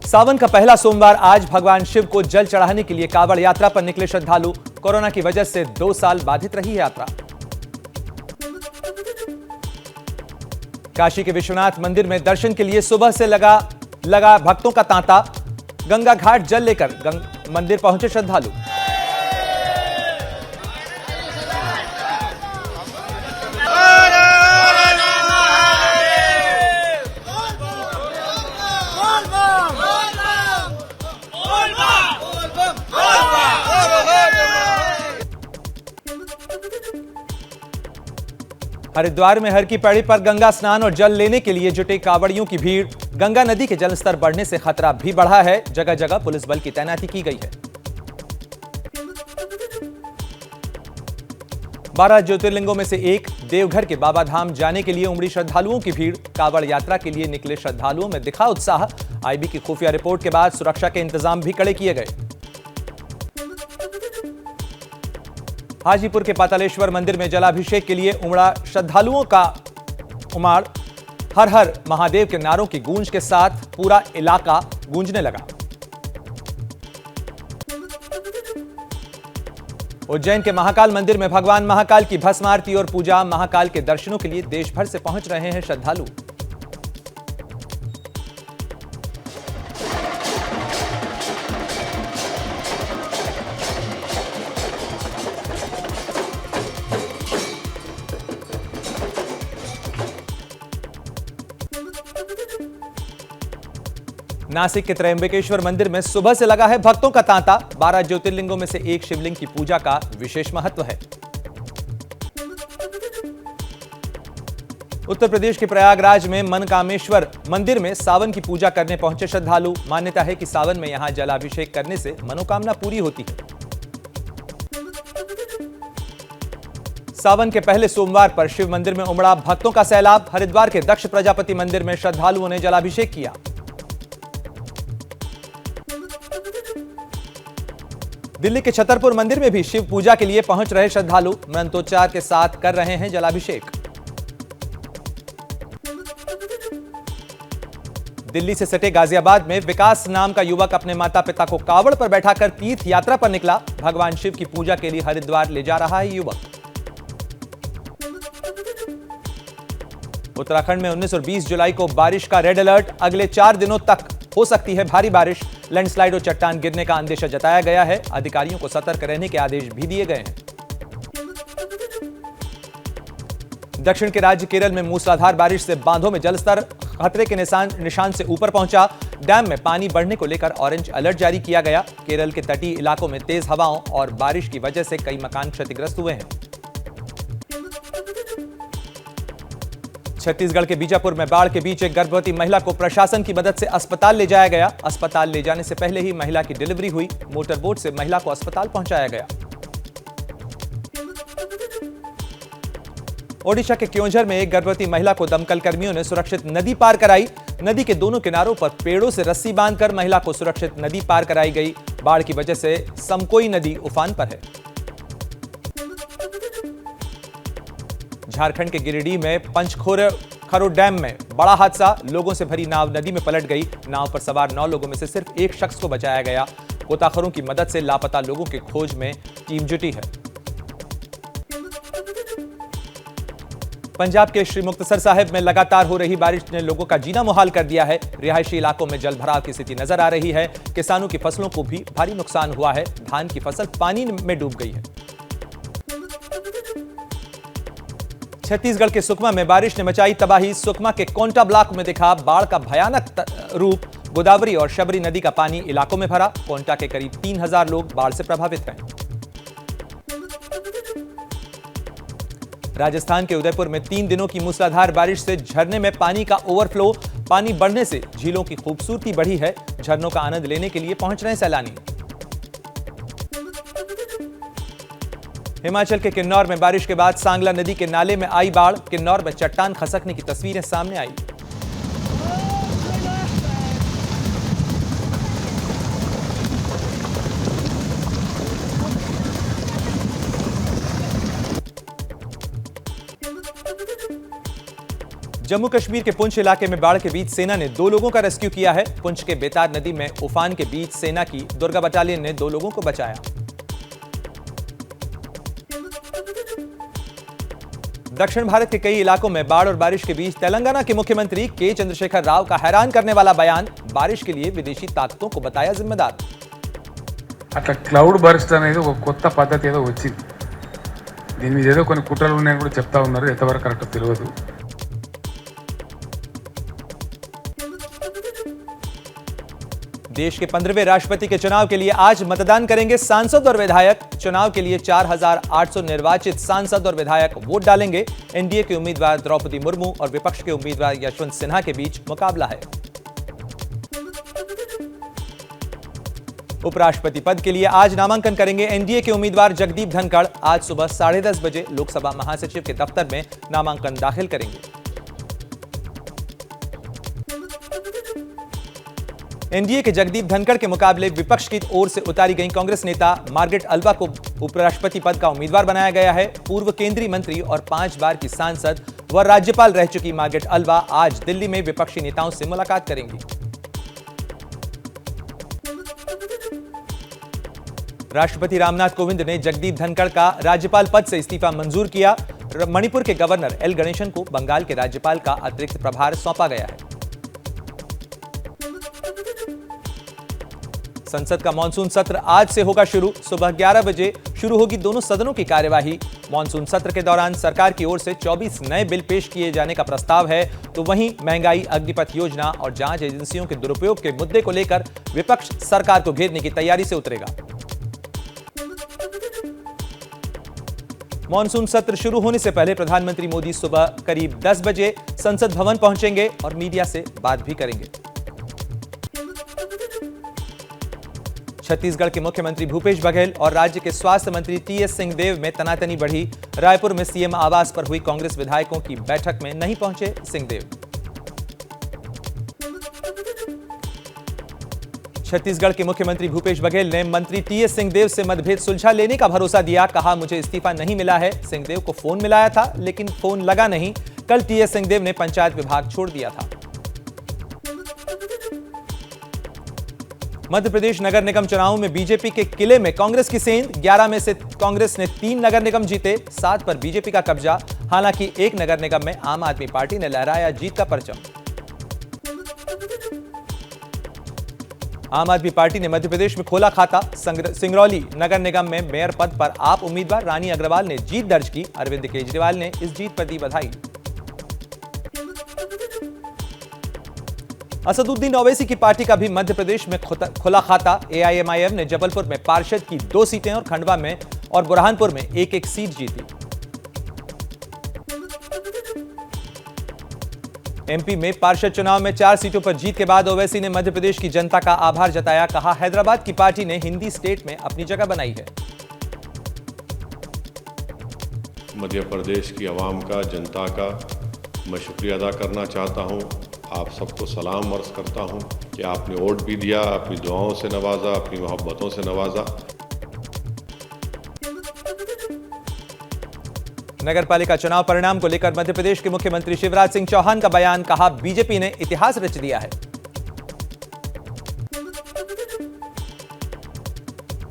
सावन का पहला सोमवार आज भगवान शिव को जल चढ़ाने के लिए कांवड़ यात्रा पर निकले श्रद्धालु। कोरोना की वजह से 2 साल बाधित रही यात्रा। काशी के विश्वनाथ मंदिर में दर्शन के लिए सुबह से लगा भक्तों का तांता। गंगा घाट जल लेकर मंदिर पहुंचे श्रद्धालु। हरिद्वार में हर की पैड़ी पर गंगा स्नान और जल लेने के लिए जुटे कांवड़ियों की भीड़। गंगा नदी के जलस्तर बढ़ने से खतरा भी बढ़ा है। जगह जगह पुलिस बल की तैनाती की गई है। 12 ज्योतिर्लिंगों में से एक देवघर के बाबा धाम जाने के लिए उमड़ी श्रद्धालुओं की भीड़। कांवड़ यात्रा के लिए निकले श्रद्धालुओं में दिखा उत्साह। आईबी की खुफिया रिपोर्ट के बाद सुरक्षा के इंतजाम भी कड़े किए गए। हाजीपुर के पातालेश्वर मंदिर में जलाभिषेक के लिए उमड़ा श्रद्धालुओं का उमाड़। हर हर महादेव के नारों की गूंज के साथ पूरा इलाका गूंजने लगा। उज्जैन के महाकाल मंदिर में भगवान महाकाल की भस्म आरती और पूजा। महाकाल के दर्शनों के लिए देश भर से पहुंच रहे हैं श्रद्धालु। नासिक के त्रयंबकेश्वर मंदिर में सुबह से लगा है भक्तों का तांता। 12 ज्योतिर्लिंगों में से एक शिवलिंग की पूजा का विशेष महत्व है। उत्तर प्रदेश के प्रयागराज में मनकामेश्वर मंदिर में सावन की पूजा करने पहुंचे श्रद्धालु। मान्यता है कि सावन में यहां जलाभिषेक करने से मनोकामना पूरी होती है। सावन के पहले सोमवार पर शिव मंदिर में उमड़ा भक्तों का सैलाब। हरिद्वार के दक्ष प्रजापति मंदिर में श्रद्धालुओं ने जलाभिषेक किया। दिल्ली के छतरपुर मंदिर में भी शिव पूजा के लिए पहुंच रहे श्रद्धालु मंत्रोच्चार के साथ कर रहे हैं जलाभिषेक। दिल्ली से सटे गाजियाबाद में विकास नाम का युवक अपने माता पिता को कावड़ पर बैठाकर तीर्थ यात्रा पर निकला। भगवान शिव की पूजा के लिए हरिद्वार ले जा रहा है युवक। उत्तराखंड में 19 और 20 जुलाई को बारिश का रेड अलर्ट। अगले 4 दिनों तक हो सकती है भारी बारिश। लैंडस्लाइड और चट्टान गिरने का अंदेशा जताया गया है। अधिकारियों को सतर्क रहने के आदेश भी दिए गए हैं। दक्षिण के राज्य केरल में मूसलाधार बारिश से बांधों में जलस्तर खतरे के निशान से ऊपर पहुंचा। डैम में पानी बढ़ने को लेकर ऑरेंज अलर्ट जारी किया गया। केरल के तटीय इलाकों में तेज हवाओं और बारिश की वजह से कई मकान क्षतिग्रस्त हुए हैं। छत्तीसगढ़ के बीजापुर में बाढ़ के बीच एक गर्भवती महिला को प्रशासन की मदद से अस्पताल ले जाया गया। अस्पताल ले जाने से पहले ही महिला की डिलीवरी हुई। मोटर बोट से महिला को अस्पताल पहुंचाया गया। ओडिशा के क्योंझर में एक गर्भवती महिला को दमकल कर्मियों ने सुरक्षित नदी पार कराई। नदी के दोनों किनारों पर पेड़ों से रस्सी बांधकर महिला को सुरक्षित नदी पार कराई गई। बाढ़ की वजह से समकोई नदी उफान पर है। झारखंड के गिरिडीह में पंचखोरो डैम में बड़ा हादसा। लोगों से भरी नाव नदी में पलट गई। नाव पर सवार 9 लोगों में से सिर्फ एक शख्स को बचाया गया। गोताखोरों की मदद से लापता लोगों की खोज में टीम जुटी है। पंजाब के श्री मुक्तसर साहिब में लगातार हो रही बारिश ने लोगों का जीना मुहाल कर दिया है। रिहायशी इलाकों में जलभराव की स्थिति नजर आ रही है। किसानों की फसलों को भी भारी नुकसान हुआ है। धान की फसल पानी में डूब गई है। छत्तीसगढ़ के सुकमा में बारिश ने मचाई तबाही। सुकमा के कोंटा ब्लॉक में दिखा बाढ़ का भयानक रूप। गोदावरी और शबरी नदी का पानी इलाकों में भरा। कोंटा के करीब 3000 लोग बाढ़ से प्रभावित हैं। राजस्थान के उदयपुर में 3 दिनों की मूसलाधार बारिश से झरने में पानी का ओवरफ्लो। पानी बढ़ने से झीलों की खूबसूरती बढ़ी है। झरनों का आनंद लेने के लिए पहुंच रहे हैं सैलानी। हिमाचल के किन्नौर में बारिश के बाद सांगला नदी के नाले में आई बाढ़। किन्नौर में चट्टान खसकने की तस्वीरें सामने आई। जम्मू कश्मीर के पुंछ इलाके में बाढ़ के बीच सेना ने 2 लोगों का रेस्क्यू किया है। पुंछ के बेतार नदी में उफान के बीच सेना की दुर्गा बटालियन ने 2 लोगों को बचाया। दक्षिण भारत के कई इलाकों में बाढ़ और बारिश के बीच तेलंगाना के मुख्यमंत्री के चंद्रशेखर राव का हैरान करने वाला बयान, बारिश के लिए विदेशी ताकतों को बताया जिम्मेदार। అట్లా క్లౌడ్ బర్స్ట్ అనేది ఒక కొత్త పద్ధతి ఏదో వచ్చింది. దీని మీద ఏదో కొన్ని కుట్రలు ఉన్నాయని కూడా చెప్తా ఉన్నారు. ఎంతవరకు కరెక్ట్ తెలియదు. देश के 15वें राष्ट्रपति के चुनाव के लिए आज मतदान करेंगे सांसद और विधायक। चुनाव के लिए 4,800 निर्वाचित सांसद और विधायक वोट डालेंगे। एनडीए के उम्मीदवार द्रौपदी मुर्मू और विपक्ष के उम्मीदवार यशवंत सिन्हा के बीच मुकाबला है। उपराष्ट्रपति पद के लिए आज नामांकन करेंगे एनडीए के उम्मीदवार जगदीप धनखड़। आज सुबह 10:30 बजे लोकसभा महासचिव के दफ्तर में नामांकन दाखिल करेंगे। एनडीए के जगदीप धनखड़ के मुकाबले विपक्ष की ओर से उतारी गई कांग्रेस नेता मार्गरेट अल्वा को उपराष्ट्रपति पद का उम्मीदवार बनाया गया है। पूर्व केंद्रीय मंत्री और 5 बार की सांसद व राज्यपाल रह चुकी मार्गरेट अल्वा आज दिल्ली में विपक्षी नेताओं से मुलाकात करेंगी। राष्ट्रपति रामनाथ कोविंद ने जगदीप धनखड़ का राज्यपाल पद से इस्तीफा मंजूर किया। मणिपुर के गवर्नर एल गणेशन को बंगाल के राज्यपाल का अतिरिक्त प्रभार सौंपा गया है। संसद का मॉनसून सत्र आज से होगा शुरू। सुबह 11 बजे शुरू होगी दोनों सदनों की कार्यवाही। मॉनसून सत्र के दौरान सरकार की ओर से 24 नए बिल पेश किए जाने का प्रस्ताव है, तो वहीं महंगाई, अग्निपथ योजना और जांच एजेंसियों के दुरुपयोग के मुद्दे को लेकर विपक्ष सरकार को घेरने की तैयारी से उतरेगा। मॉनसून सत्र शुरू होने से पहले प्रधानमंत्री मोदी सुबह करीब 10 बजे संसद भवन पहुंचेंगे और मीडिया से बात भी करेंगे। छत्तीसगढ़ के मुख्यमंत्री भूपेश बघेल और राज्य के स्वास्थ्य मंत्री टीएस सिंहदेव में तनातनी बढ़ी। रायपुर में सीएम आवास पर हुई कांग्रेस विधायकों की बैठक में नहीं पहुंचे सिंहदेव। छत्तीसगढ़ के मुख्यमंत्री भूपेश बघेल ने मंत्री टीएस सिंहदेव से मतभेद सुलझा लेने का भरोसा दिया। कहा, मुझे इस्तीफा नहीं मिला है। सिंहदेव को फोन मिलाया था लेकिन फोन लगा नहीं। कल टीएस सिंहदेव ने पंचायत विभाग छोड़ दिया था। मध्य प्रदेश नगर निगम चुनाव में बीजेपी के किले में कांग्रेस की सेंध। 11 में से कांग्रेस ने 3 नगर निगम जीते, 7 पर बीजेपी का कब्जा। हालांकि एक नगर निगम में आम आदमी पार्टी ने लहराया जीत का परचम। आम आदमी पार्टी ने मध्य प्रदेश में खोला खाता। सिंगरौली नगर निगम में मेयर पद पर आप उम्मीदवार रानी अग्रवाल ने जीत दर्ज की। अरविंद केजरीवाल ने इस जीत पर दी बधाई। असदुद्दीन ओवैसी की पार्टी का भी मध्य प्रदेश में खुला खाता। एआईएमआईएम ने जबलपुर में पार्षद की 2 सीटें और खंडवा में और बुरहानपुर में 1-1 सीट जीती। एमपी में पार्षद चुनाव में 4 सीटों पर जीत के बाद ओवैसी ने मध्य प्रदेश की जनता का आभार जताया। कहा, हैदराबाद की पार्टी ने हिंदी स्टेट में अपनी जगह बनाई है। मध्य प्रदेश की आवाम का, जनता का मैं शुक्रिया अदा करना चाहता हूं। आप सबको सलाम अर्ज करता हूं कि आपने वोट भी दिया, अपनी दुआओं से नवाजा, अपनी मोहब्बतों से नवाजा। नगरपालिका चुनाव परिणाम को लेकर मध्य प्रदेश के मुख्यमंत्री शिवराज सिंह चौहान का बयान। कहा, बीजेपी ने इतिहास रच दिया है।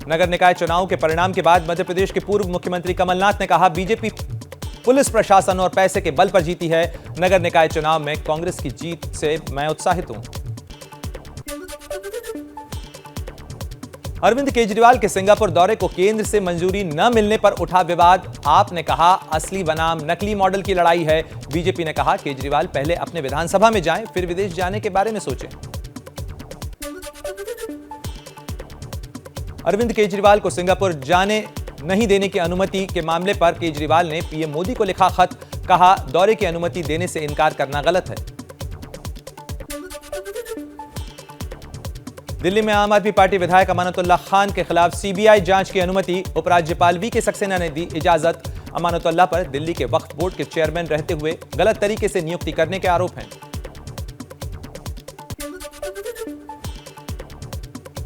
नगर निकाय चुनाव के परिणाम के बाद मध्य प्रदेश के पूर्व मुख्यमंत्री कमलनाथ ने कहा, बीजेपी पुलिस प्रशासन और पैसे के बल पर जीती है। नगर निकाय चुनाव में कांग्रेस की जीत से मैं उत्साहित हूं। अरविंद केजरीवाल के सिंगापुर दौरे को केंद्र से मंजूरी न मिलने पर उठा विवाद। आप ने कहा, असली बनाम नकली मॉडल की लड़ाई है। बीजेपी ने कहा, केजरीवाल पहले अपने विधानसभा में जाएं, फिर विदेश जाने के बारे में सोचें। अरविंद केजरीवाल को सिंगापुर जाने नहीं देने की अनुमति के मामले पर केजरीवाल ने पीएम मोदी को लिखा खत। कहा, दौरे की अनुमति देने से इनकार करना गलत है। दिल्ली में आम आदमी पार्टी विधायक अमानतुल्लाह खान के खिलाफ सीबीआई जांच की अनुमति। उपराज्यपाल वी के सक्सेना ने दी इजाजत। अमानतुल्लाह पर दिल्ली के वक्फ बोर्ड के चेयरमैन रहते हुए गलत तरीके से नियुक्ति करने के आरोप हैं।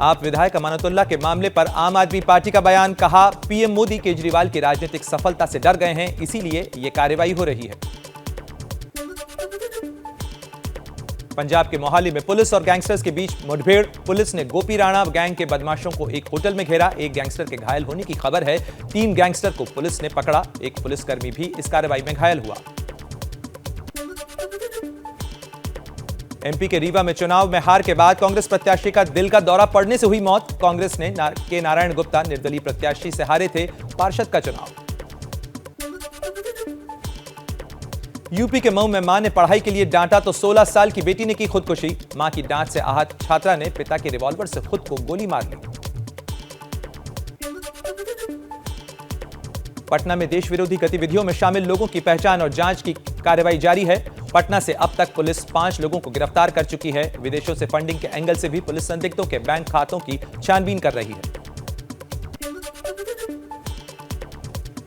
आप विधायक अमानतुल्लाह के मामले पर आम आदमी पार्टी का बयान। कहा, पीएम मोदी केजरीवाल की राजनीतिक सफलता से डर गए हैं, इसीलिए ये कार्रवाई हो रही है। पंजाब के मोहाली में पुलिस और गैंगस्टर्स के बीच मुठभेड़। पुलिस ने गोपी राणा गैंग के बदमाशों को एक होटल में घेरा। एक गैंगस्टर के घायल होने की खबर है। 3 गैंगस्टर को पुलिस ने पकड़ा। एक पुलिसकर्मी भी इस कार्रवाई में घायल हुआ। एमपी के रीवा में चुनाव में हार के बाद कांग्रेस प्रत्याशी का दिल का दौरा पड़ने से हुई मौत। कांग्रेस ने के नारायण गुप्ता निर्दलीय प्रत्याशी से हारे थे पार्षद का चुनाव। यूपी के मऊ में मां ने पढ़ाई के लिए डांटा तो 16 साल की बेटी ने की खुदकुशी। मां की डांट से आहत छात्रा ने पिता के रिवॉल्वर से खुद को गोली मार ली। पटना में देश विरोधी गतिविधियों में शामिल लोगों की पहचान और जांच की कार्रवाई जारी है। पटना से अब तक पुलिस 5 लोगों को गिरफ्तार कर चुकी है। विदेशों से फंडिंग के एंगल से भी पुलिस संदिग्धों के बैंक खातों की छानबीन कर रही है।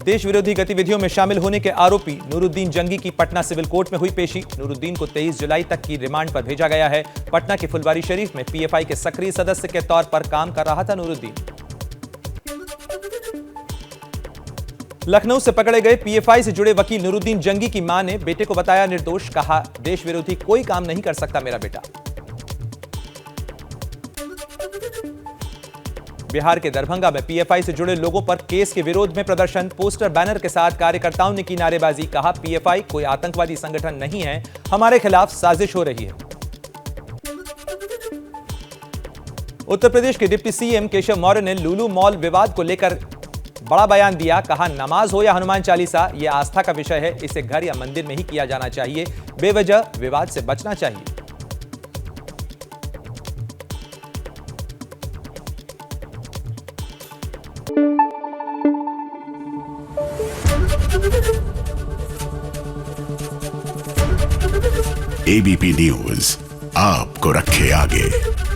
देश विरोधी गतिविधियों में शामिल होने के आरोपी नूरुद्दीन जंगी की पटना सिविल कोर्ट में हुई पेशी। नूरुद्दीन को 23 जुलाई तक की रिमांड पर भेजा गया है। पटना के फुलवारी शरीफ में पीएफआई के सक्रिय सदस्य के तौर पर काम कर रहा था नूरुद्दीन। लखनऊ से पकड़े गए पीएफआई से जुड़े वकील नूरुद्दीन जंगी की मां ने बेटे को बताया निर्दोष। कहा, देश विरोधी कोई काम नहीं कर सकता मेरा बेटा। बिहार के दरभंगा में पीएफआई से जुड़े लोगों पर केस के विरोध में प्रदर्शन। पोस्टर बैनर के साथ कार्यकर्ताओं ने की नारेबाजी। कहा, पीएफआई कोई आतंकवादी संगठन नहीं है, हमारे खिलाफ साजिश हो रही है। उत्तर प्रदेश के डिप्टी सीएम केशव मौर्य ने लुलु मॉल विवाद को लेकर बड़ा बयान दिया। कहा, नमाज हो या हनुमान चालीसा, यह आस्था का विषय है, इसे घर या मंदिर में ही किया जाना चाहिए। बेवजह विवाद से बचना चाहिए। एबीपी न्यूज आपको रखे आगे।